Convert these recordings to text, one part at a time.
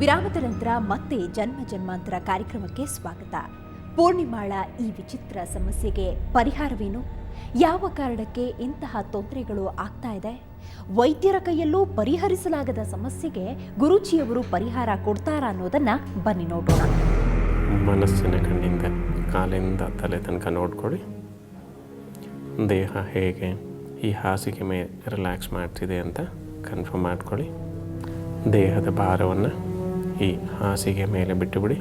ವಿರಾಮದ ನಂತರ ಮತ್ತೆ ಜನ್ಮ ಜನ್ಮಾಂತರ ಕಾರ್ಯಕ್ರಮಕ್ಕೆ ಸ್ವಾಗತ. ಪೂರ್ಣಿಮಾಳ ಈ ವಿಚಿತ್ರ ಸಮಸ್ಯೆಗೆ ಪರಿಹಾರವೇನು? ಯಾವ ಕಾರಣಕ್ಕೆ ಇಂತಹ ತೊಂದರೆಗಳು ಆಗ್ತಾ ಇದೆ? ವೈದ್ಯರ ಕೈಯಲ್ಲೂ ಪರಿಹರಿಸಲಾಗದ ಸಮಸ್ಯೆಗೆ ಗುರೂಜಿಯವರು ಪರಿಹಾರ ಕೊಡ್ತಾರಾ ಅನ್ನೋದನ್ನ ಬನ್ನಿ ನೋಡೋಣ. ಮನಸ್ಸಿನ ಕಣ್ಣಿಂದ ಕಾಲಿಂದ ತಲೆ ತನಕ ನೋಡ್ಕೊಳ್ಳಿ. ದೇಹ ಹೇಗೆ ಈ ಹಾಸಿಗೆ ಮೇಲೆ ರಿಲ್ಯಾಕ್ಸ್ ಮಾಡ್ತಿದೆ ಅಂತ ಕನ್ಫರ್ಮ್ ಮಾಡ್ಕೊಳ್ಳಿ. ದೇಹದ ಭಾರವನ್ನು ಈ ಹಾಸಿಗೆ ಮೇಲೆ ಬಿಟ್ಟುಬಿಡಿ.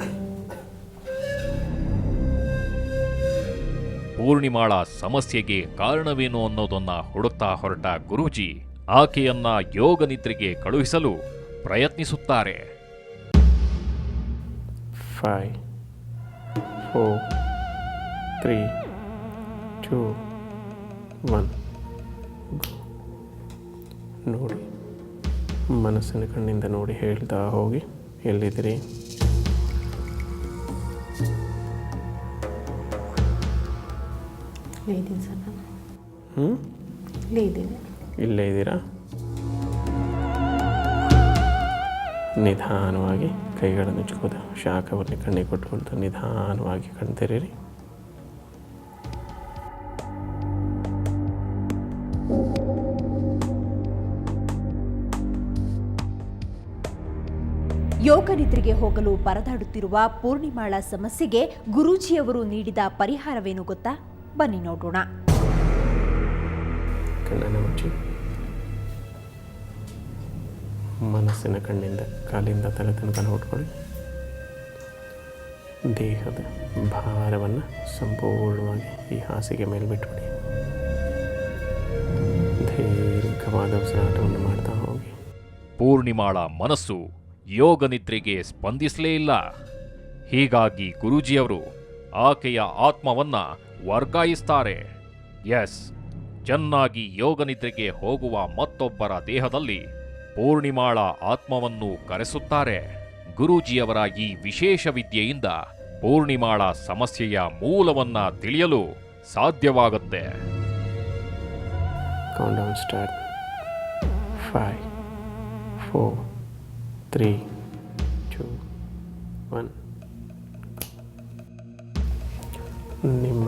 ಪೂರ್ಣಿಮಾಳ ಸಮಸ್ಯೆಗೆ ಕಾರಣವೇನು ಅನ್ನೋದನ್ನ ಹುಡುಕ್ತಾ ಹೊರಟ ಗುರೂಜಿ ಆಕೆಯನ್ನ ಯೋಗ ನಿದ್ರೆಗೆ ಕಳುಹಿಸಲು ಪ್ರಯತ್ನಿಸುತ್ತಾರೆ. 5 4 3 2 1 ನೋಡಿ, ಮನಸ್ಸಿನ ಕಣ್ಣಿಂದ ನೋಡಿ ಹೇಳ್ತಾ ಹೋಗಿ. ಎಲ್ಲಿದ್ದೀರಿ? ಇಲ್ಲೇ ಇದ್ದೀರಾ? ನಿಧಾನವಾಗಿ ಕೈಗಳನ್ನು ಉಜ್ಕೋದು, ಶಾಖವನ್ನು ಕಣ್ಣಿಗೆ ಕೊಟ್ಕೊಳ್ತಾ ನಿಧಾನವಾಗಿ ಕಣ್ತೆರೀರಿ. ಯೋಗ ನಿದ್ರೆಗೆ ಹೋಗಲು ಪರದಾಡುತ್ತಿರುವ ಪೂರ್ಣಿಮಾಳ ಸಮಸ್ಯೆಗೆ ಗುರೂಜಿಯವರು ನೀಡಿದ ಪರಿಹಾರವೇನು ಗೊತ್ತಾ? ಬನ್ನಿ ನೋಡೋಣ. ಕಣ್ಣನ್ನು ಮುಚ್ಚಿ ಮನಸ್ಸಿನ ಕಣ್ಣಿಂದ ಕಾಲಿಂದ ತಲೆ ತನಕ ನೋಡ್ಕೊಳ್ಳಿ. ದೇಹದ ಭಾರವನ್ನು ಸಂಪೂರ್ಣವಾಗಿ ಈ ಹಾಸಿಗೆ ಮೇಲೆ ಬಿಟ್ಬಿಡಿ. ದೀರ್ಘವಾದ ಉಸಿರಾಟವನ್ನು ಮಾಡ್ತಾ ಹೋಗಿ. ಪೂರ್ಣಿಮಾಳ ಮನಸ್ಸು ಯೋಗ ನಿದ್ರೆಗೆ ಸ್ಪಂದಿಸಲೇ ಇಲ್ಲ. ಹೀಗಾಗಿ ಗುರೂಜಿಯವರು ಆಕೆಯ ಆತ್ಮವನ್ನ ವರ್ಗಾಯಿಸ್ತಾರೆ. ಎಸ್, ಚೆನ್ನಾಗಿ ಯೋಗ ನಿದ್ರೆಗೆ ಹೋಗುವ ಮತ್ತೊಬ್ಬರ ದೇಹದಲ್ಲಿ ಪೂರ್ಣಿಮಾಳ ಆತ್ಮವನ್ನು ಕರೆಸುತ್ತಾರೆ. ಗುರೂಜಿಯವರ ಈ ವಿಶೇಷ ವಿದ್ಯೆಯಿಂದ ಪೂರ್ಣಿಮಾಳ ಸಮಸ್ಯೆಯ ಮೂಲವನ್ನ ತಿಳಿಯಲು ಸಾಧ್ಯವಾಗುತ್ತೆ. Countdown start. 5 4 3 2 1. ನಿಮ್ಮ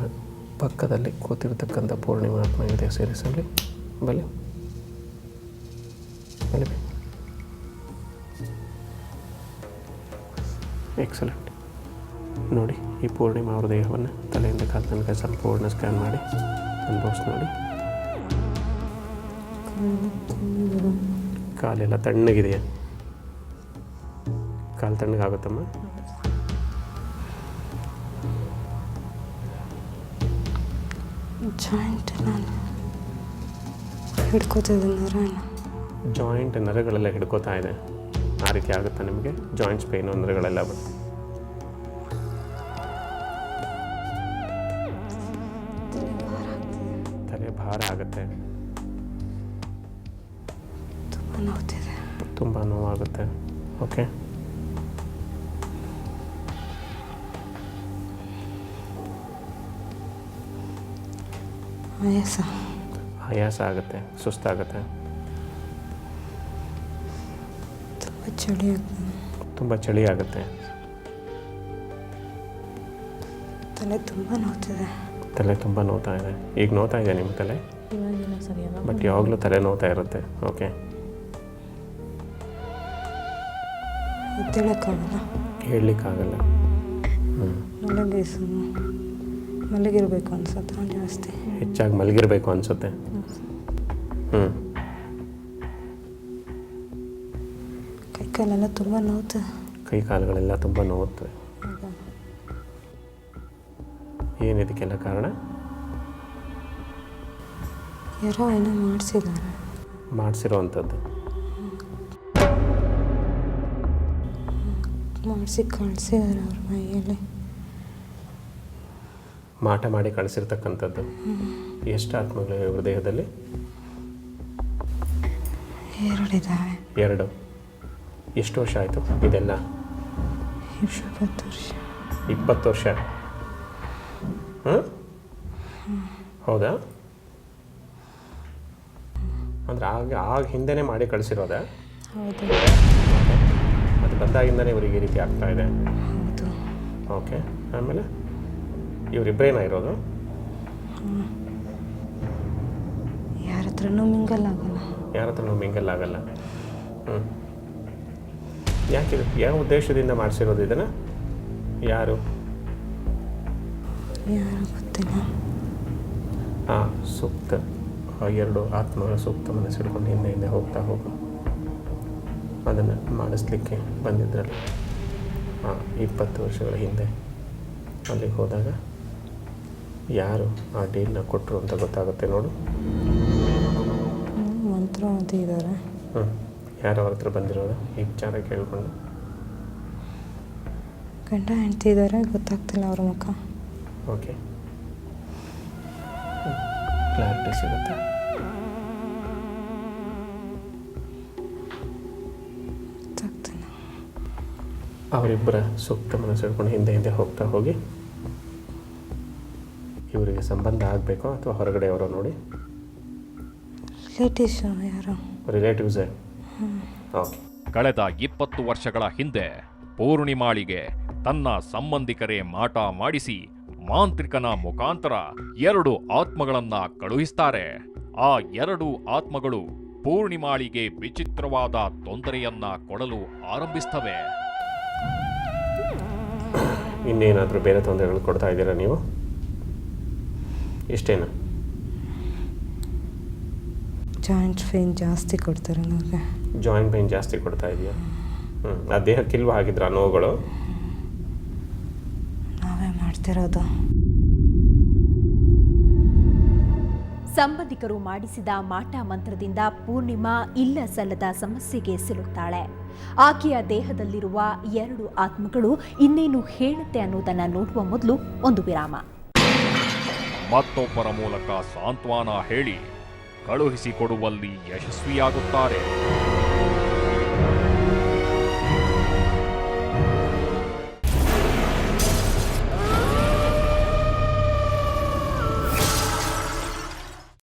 ಪಕ್ಕದಲ್ಲಿ ಕೂತಿರ್ತಕ್ಕಂಥ ಪೂರ್ಣಿಮಾ ಆತ್ಮ ಇದೆ ಸೇರಿಸಲಿ. ಬಲಿ ಬಲಿ. ಎಕ್ಸಲೆಂಟ್. ನೋಡಿ, ಈ ಪೂರ್ಣಿಮಾ ಅವರ ದೇಹವನ್ನು ತಲೆಯಿಂದ ಕಾಲ ತನಕ ಸಂಪೂರ್ಣ ಸ್ಕ್ಯಾನ್ ಮಾಡಿ ಅನುಭವಿಸಿ ನೋಡಿ. ಕಾಲೆಲ್ಲ ತಣ್ಣಗಿದೆಯಾ? ಕಾಲು ತಣ್ಣಗಾಗುತ್ತಮ್ಮ? ಜಾಯಿಂಟ್ ಹಿಡ್ಕೋತಿದ್ದೆ, ಜಾಯಿಂಟ್ ನರಗಳೆಲ್ಲ ಹಿಡ್ಕೋತಾ ಇದೆ. ಆ ರೀತಿ ಆಗುತ್ತಾ ನಿಮಗೆ? ಜಾಯಿಂಟ್ಸ್ ಪೇನು ನರಗಳೆಲ್ಲ ತಲೆ ಭಾರ ಆಗುತ್ತೆ, ತುಂಬ ನೋವಾಗುತ್ತೆ. ಓಕೆ, ಆಯಾಸ ಆಗುತ್ತೆ, ಸುಸ್ತಾಗುತ್ತೆ, ತುಂಬ ಚಳಿ ಆಗುತ್ತೆ, ತಲೆ ತುಂಬ ನೋವ್ತಾ ಇದೆ. ಈಗ ನೋವ್ತಾ ಇದೆ ನಿಮ್ಮ ತಲೆ, ಬಟ್ ಯಾವಾಗಲೂ ತಲೆ ನೋವ್ತಾ ಇರುತ್ತೆ. ಓಕೆ, ಹೇಳಲಿಕ್ಕಾಗಲ್ಲ. ಮಲಗಿರ್ಬೇಕು ಅನ್ಸುತ್ತೆ, ಜಾಸ್ತಿ ಹೆಚ್ಚಾಗಿ ಮಲಗಿರಬೇಕು ಅನಿಸುತ್ತೆ. ಕೈಕಾಲೆಲ್ಲ ತುಂಬ ನೋವ್ತದೆ. ಕೈ ಕಾಲುಗಳೆಲ್ಲ ತುಂಬ ನೋವುತ್ತವೆ. ಏನಿದಕ್ಕೆಲ್ಲ ಕಾರಣ? ಯಾರೋ ಏನೋ ಮಾಡಿಸಿರೋವಂಥದ್ದು. ಮಾಡಿಸಿ ಕಳಿಸಿದ್ದಾರೆ ಅವ್ರ ಮೈಯಲ್ಲಿ. ಮಾಟ ಮಾಡಿ ಕಳಿಸಿರ್ತಕ್ಕಂಥದ್ದು. ಎಷ್ಟು ಆತ್ಮಗಳು ಇವ್ರ ದೇಹದಲ್ಲಿ? 2 ಇದ್ದಾವೆ. 2. ಎಷ್ಟು ವರ್ಷ ಆಯಿತು ಇದೆಲ್ಲ? 20 ವರ್ಷ. 20 ವರ್ಷ? ಹೌದಾ? ಅಂದರೆ ಆಗ ಹಿಂದೆನೇ ಮಾಡಿ ಕಳಿಸಿರೋದಾ? ಹೌದು. ಅದು ಬಂದಾಗಿಂದನೇ ಇವರಿಗೆ ಈ ರೀತಿ ಆಗ್ತಾ ಇದೆ. ಹೌದು. ಓಕೆ, ಆಮೇಲೆ ಇವರಿಬ್ಬರೇನ ಇರೋದು? ಯಾರ ಹತ್ರನೂ ಮಿಂಗಲ್ ಆಗಲ್ಲ. ಯಾರ ಹತ್ರನೂ ಮಿಂಗಲ್ ಆಗಲ್ಲ. ಯಾಕಿದು? ಯಾವ ಉದ್ದೇಶದಿಂದ ಮಾಡಿಸಿರೋದು ಇದನ್ನು? ಯಾರು ಗೊತ್ತಿಲ್ಲ. ಸೂಕ್ತ, ಎರಡು ಆತ್ಮಗಳ ಸೂಕ್ತ ಮನಸ್ಸಿಡ್ಕೊಂಡು ಹಿಂದೆ ಹಿಂದೆ ಹೋಗ್ತಾ ಹೋಗು, ಅದನ್ನು ಮಾಡಿಸ್ಲಿಕ್ಕೆ ಬಂದಿದ್ರಲ್ಲ 20 ವರ್ಷಗಳ ಹಿಂದೆ. ಅಲ್ಲಿಗೆ ಹೋದಾಗ ಯಾರು ಆ ಡೀಲ್ನ ಕೊಟ್ಟರು ಅಂತ ಗೊತ್ತಾಗುತ್ತೆ ನೋಡು. ಮಂತ್ರ ಓದಿದ್ದಾರೆ. ಯಾರು ಅವ್ರ ಹತ್ರ ಬಂದಿರೋದು ಈ ವಿಚಾರ ಕೇಳಿಕೊಂಡು? ಗಂಡ ಹೆಂಡ್ತಿ ಇದ್ದಾರೆ, ಗೊತ್ತಾಗ್ತಿಲ್ಲ ಅವ್ರ ಮುಖ. ಓಕೆ, ಕ್ಲಾರಿಟಿ ಸಿಗುತ್ತೆ. ಗೊತ್ತಾಗ್ತಿಲ್ಲ. ಅವರಿಬ್ಬರ ಸೂಕ್ತ ಮನಸ್ಸಿಡ್ಕೊಂಡು ಹಿಂದೆ ಹಿಂದೆ ಹೋಗ್ತಾ ಹೋಗಿ ಇವರಿಗೆ ಸಂಬಂಧ ಆಗಬೇಕೋ ಅಥವಾ ಹೊರಗಡೆ ಅವರೋ ನೋಡಿ. ರಿಲೇಟಿವ್ಸ್ ಯಾರು? ರಿಲೇಟಿವ್ಸೇ. ಓಕೆ. ಕಳೆದ 20 ವರ್ಷಗಳ ಹಿಂದೆ ಪೂರ್ಣಿಮಾಳಿಗೆ ತನ್ನ ಸಂಬಂಧಿಕರೇ ಮಾಟ ಮಾಡಿಸಿ ಮಾಂತ್ರಿಕನ ಮುಖಾಂತರ 2 ಆತ್ಮಗಳನ್ನ ಕಳುಹಿಸ್ತಾರೆ. ಆ 2 ಆತ್ಮಗಳು ಪೂರ್ಣಿಮಾಳಿಗೆ ವಿಚಿತ್ರವಾದ ತೊಂದರೆಯನ್ನ ಕೊಡಲು ಆರಂಭಿಸ್ತವೆ. ಇನ್ನೇನಾದರೂ ಬೇರೆ ತೊಂದರೆಗಳು ಕೊಡ್ತಾ ಇದ್ದೀರಾ ನೀವು? ಇಷ್ಟೇನಾ? ಜಾಯಿಂಟ್ ಪೇನ್ ಜಾಸ್ತಿ ಕೊಡ್ತಾರೆ ನನಗೆ. ಜಾಯಿಂಟ್ ಪೇನ್ ಜಾಸ್ತಿ ಕೊಡ್ತಾ ಇದೆಯಾ? ಆ ದೇಹಕ್ಕಿಲ್ವ ಆಗಿದ್ರ ನೋವುಗಳು? ನಾವೇ ಮಾಡ್ತಿರೋದು. ಸಂಬಂಧಿಕರು ಮಾಡಿಸಿದ ಮಾಟ ಮಂತ್ರದಿಂದ ಪೂರ್ಣಿಮಾ ಇಲ್ಲ ಸಲ್ಲದ ಸಮಸ್ಯೆಗೆ ಸಿಲುಕ್ತಾಳೆ. ಆಕೆಯ ದೇಹದಲ್ಲಿರುವ 2 ಆತ್ಮಗಳು ಇನ್ನೇನು ಹೇಳುತ್ತೆ ಅನ್ನೋದನ್ನ ನೋಡುವ ಮೊದಲು ಒಂದು ವಿರಾಮ. ಮತ್ತೊಬ್ಬರ ಮೂಲಕ ಸಾಂತ್ವನ ಹೇಳಿ ಕಳುಹಿಸಿಕೊಡುವಲ್ಲಿ ಯಶಸ್ವಿಯಾಗುತ್ತಾರೆ.